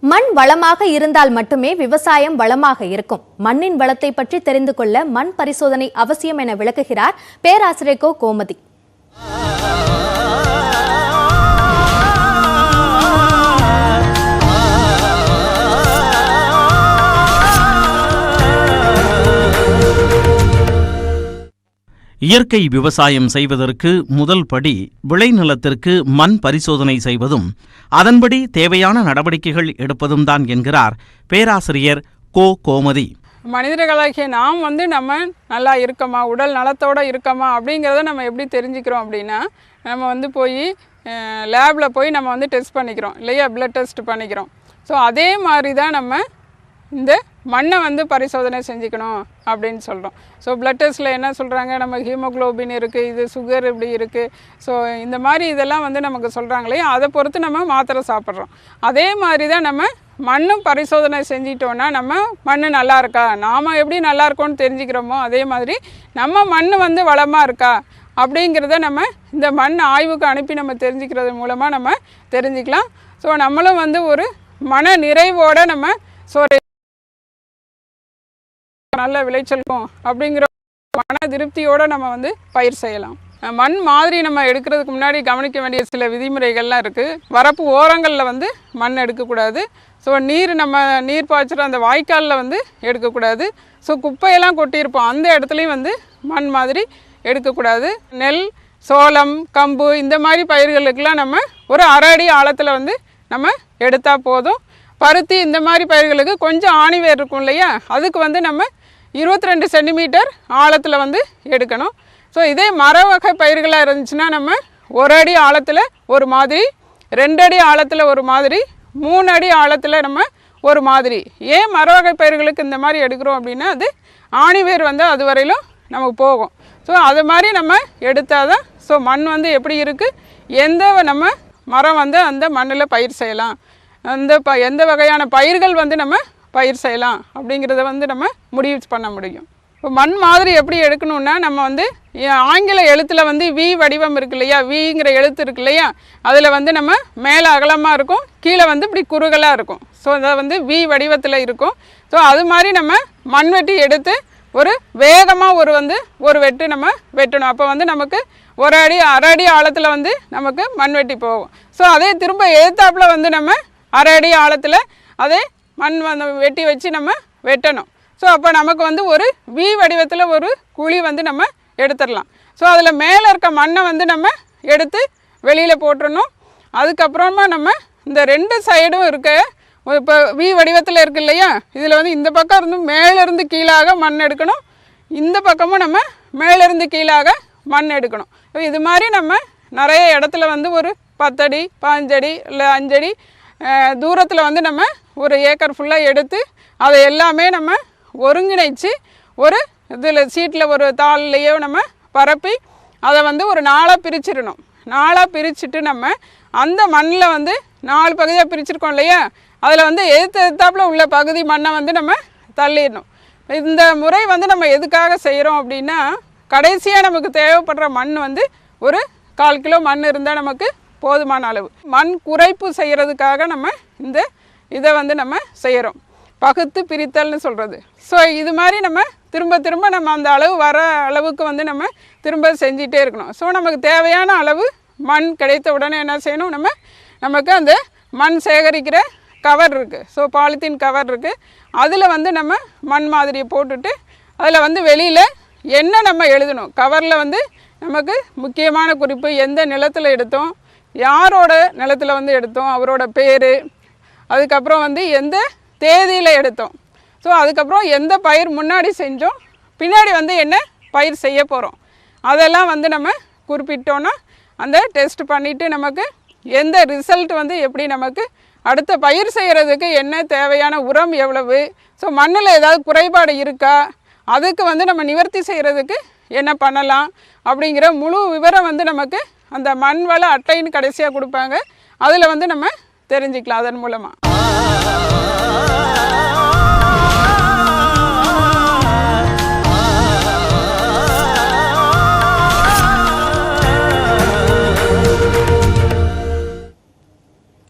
மண் வளமாக இருந்தால் மட்டுமே விவசாயம் வளமாக இருக்கும். மண்ணின் வளத்தை பற்றி தெரிந்து கொள்ள மண் பரிசோதனை அவசியம் என விளக்குகிறார் பேராசிரியர் கோ. கோமதி. இயற்கை விவசாயம் செய்வதற்கு முதல் படி விளைநிலத்திற்கு மண் பரிசோதனை செய்வதும் அதன்படி தேவையான நடவடிக்கைகள் எடுப்பதும் தான் என்கிறார் பேராசிரியர் கோ. கோமதி. மனிதர்களாகிய நாம் நம்ம நல்லா இருக்கோமா, உடல் நலத்தோடு இருக்கோமா அப்படிங்கிறத நம்ம எப்படி தெரிஞ்சுக்கிறோம் அப்படின்னா, நம்ம போய் லேபில் போய் நம்ம டெஸ்ட் பண்ணிக்கிறோம் இல்லையா, பிளட் டெஸ்ட் பண்ணிக்கிறோம். ஸோ அதே மாதிரி தான் நம்ம இந்த மண்ணை பரிசோதனை செஞ்சுக்கணும் அப்படின்னு சொல்கிறோம். ஸோ பிளட் டெஸ்ட்டில் என்ன சொல்கிறாங்க, நம்ம ஹீமோக்ளோபின் இருக்குது, இது சுகர் இப்படி இருக்குது, ஸோ இந்த மாதிரி இதெல்லாம் நமக்கு சொல்கிறாங்களே, அதை பொறுத்து நம்ம மாத்திரை சாப்பிட்றோம். அதே மாதிரி தான் நம்ம மண்ணும் பரிசோதனை செஞ்சிட்டோன்னா நம்ம மண் நல்லா இருக்கா, நாம் எப்படி நல்லா இருக்கோன்னு தெரிஞ்சுக்கிறோமோ அதே மாதிரி நம்ம மண் வளமாக இருக்கா அப்படிங்கிறத நம்ம இந்த மண் ஆய்வுக்கு அனுப்பி நம்ம தெரிஞ்சுக்கிறது மூலமாக நம்ம தெரிஞ்சுக்கலாம். ஸோ நம்மளும் ஒரு மன நிறைவோடு நம்ம ஸோ நல்ல விளைச்சலுக்கும் அப்படிங்கிற மன திருப்தியோடு நம்ம பயிர் செய்யலாம். மண் மாதிரி நம்ம எடுக்கிறதுக்கு முன்னாடி கவனிக்க வேண்டிய சில விதிமுறைகள்லாம் இருக்குது. வரப்பு ஓரங்களில் மண் எடுக்கக்கூடாது. ஸோ நம்ம நீர் பாய்ச்சுற அந்த வாய்க்காலில் எடுக்கக்கூடாது. ஸோ குப்பையெல்லாம் கொட்டியிருப்போம் அந்த இடத்துலையும் மண் மாதிரி எடுக்கக்கூடாது. நெல், சோளம், கம்பு இந்த மாதிரி பயிர்களுக்கெல்லாம் நம்ம ஒரு அரை அடி ஆழத்தில் நம்ம எடுத்தால் போதும். பருத்தி இந்த மாதிரி பயிர்களுக்கு கொஞ்சம் ஆணிவேர் இருக்கும் இல்லையா, அதுக்கு நம்ம 22 சென்டிமீட்டர் ஆழத்தில் எடுக்கணும். ஸோ இதே மர வகை பயிர்களாக இருந்துச்சுன்னா நம்ம 1 அடி ஆழத்தில் ஒரு மாதிரி, 2 அடி ஆழத்தில் ஒரு மாதிரி, 3 அடி ஆழத்தில் நம்ம ஒரு மாதிரி. ஏன் மர வகை பயிர்களுக்கு இந்த மாதிரி எடுக்கிறோம் அப்படின்னா, அது ஆணிவேர் அது வரையிலும் நமக்கு போகும். ஸோ அது மாதிரி நம்ம எடுத்தால் தான் ஸோ மண் எப்படி இருக்குது, எந்த நம்ம மரம் அந்த மண்ணில் பயிர் செய்யலாம், எந்த வகையான பயிர்கள் நம்ம பயிர் செய்யலாம் அப்படிங்கிறத நம்ம முடிவு பண்ண முடியும். இப்போ மண் மாதிரி எப்படி எடுக்கணுன்னா, நம்ம ஆங்கில எழுத்தில் வி வடிவம் இருக்கு இல்லையா, விங்கிற எழுத்து இருக்கு இல்லையா, அதில் நம்ம மேலே அகலமாக இருக்கும், கீழே இப்படி குறுகலாக இருக்கும். ஸோ அதை வி வடிவத்தில் இருக்கும். ஸோ அது மாதிரி நம்ம மண்வெட்டி எடுத்து ஒரு வேகமாக ஒரு வெட்டு நம்ம வெட்டணும். அப்போ நமக்கு 1 அடி அரை அடி ஆழத்தில் நமக்கு மண்வெட்டி போகும். ஸோ அதே திரும்ப எழுத்தாப்பில் நம்ம அரை அடி ஆழத்தில் அதே மண் வெட்டி வச்சு நம்ம வெட்டணும். ஸோ அப்போ நமக்கு ஒரு வி வடிவத்தில் ஒரு குழி நம்ம எடுத்துடலாம். ஸோ அதில் மேலே இருக்க மண்ணை நம்ம எடுத்து வெளியில் போட்டுடணும். அதுக்கப்புறமா நம்ம இந்த 2 சைடும் இருக்க இப்போ வி வடிவத்தில் இருக்கு இல்லையா, இதில் இந்த பக்கம் மேலேருந்து கீழாக மண் எடுக்கணும், இந்த பக்கமும் நம்ம மேலேருந்து கீழாக மண் எடுக்கணும். இது மாதிரி நம்ம நிறைய இடத்துல ஒரு 10 அடி 15 அடி இல்லை 5 அடி தூரத்தில் நம்ம ஒரு ஏக்கர் ஃபுல்லாக எடுத்து அதை எல்லாமே நம்ம ஒருங்கிணைச்சு ஒரு இதில் சீட்டில் ஒரு தாள்லையோ நம்ம பரப்பி அதை ஒரு 4ஆக பிரிச்சிடணும். 4ஆக பிரிச்சுட்டு நம்ம அந்த மண்ணில் 4 பகுதியாக பிரிச்சிருக்கோம் இல்லையா, அதில் எதிர்த்தாப்பில் உள்ள பகுதி மண்ணை நம்ம தள்ளிடணும். இந்த முறை நம்ம எதுக்காக செய்கிறோம் அப்படின்னா, கடைசியாக நமக்கு தேவைப்படுற மண் ஒரு 1/4 கிலோ மண் இருந்தால் நமக்கு போதுமான அளவு. மண் குறைப்பு செய்கிறதுக்காக நம்ம இதை நம்ம செய்கிறோம், பகுத்து பிரித்தல்னு சொல்கிறது. ஸோ இது மாதிரி நம்ம திரும்ப திரும்ப நம்ம அந்த அளவு வர அளவுக்கு நம்ம திரும்ப செஞ்சிட்டே இருக்கணும். ஸோ நமக்கு தேவையான அளவு மண் கிடைத்த உடனே என்ன செய்யணும், நமக்கு அந்த மண் சேகரிக்கிற கவர் இருக்குது. ஸோ பாலித்தீன் கவர் இருக்குது, அதில் நம்ம மண் மாதிரியை போட்டுட்டு அதில் வெளியில் என்ன நம்ம எழுதணும், கவரில் நமக்கு முக்கியமான குறிப்பு, எந்த நிலத்தில் எடுத்தோம், யாரோட நிலத்தில் எடுத்தோம், அவரோட பேர், அதுக்கப்புறம் எந்த தேதியில் எடுத்தோம், ஸோ அதுக்கப்புறம் எந்த பயிர் முன்னாடி செஞ்சோம், பின்னாடி என்ன பயிர் செய்ய போகிறோம், அதெல்லாம் நம்ம குறிப்பிட்டோன்னா அந்த டெஸ்ட் பண்ணிவிட்டு நமக்கு எந்த ரிசல்ட் எப்படி நமக்கு அடுத்த பயிர் செய்கிறதுக்கு என்ன தேவையான உரம் எவ்வளவு, ஸோ மண்ணில் ஏதாவது குறைபாடு இருக்கா, அதுக்கு நம்ம நிவர்த்தி செய்கிறதுக்கு என்ன பண்ணலாம் அப்படிங்கிற முழு விவரம் நமக்கு அந்த மண் வள அட்டைன்னு கடைசியாக கொடுப்பாங்க, அதில் நம்ம தெரிஞ்சுக்கலாம் அதன் மூலமாக.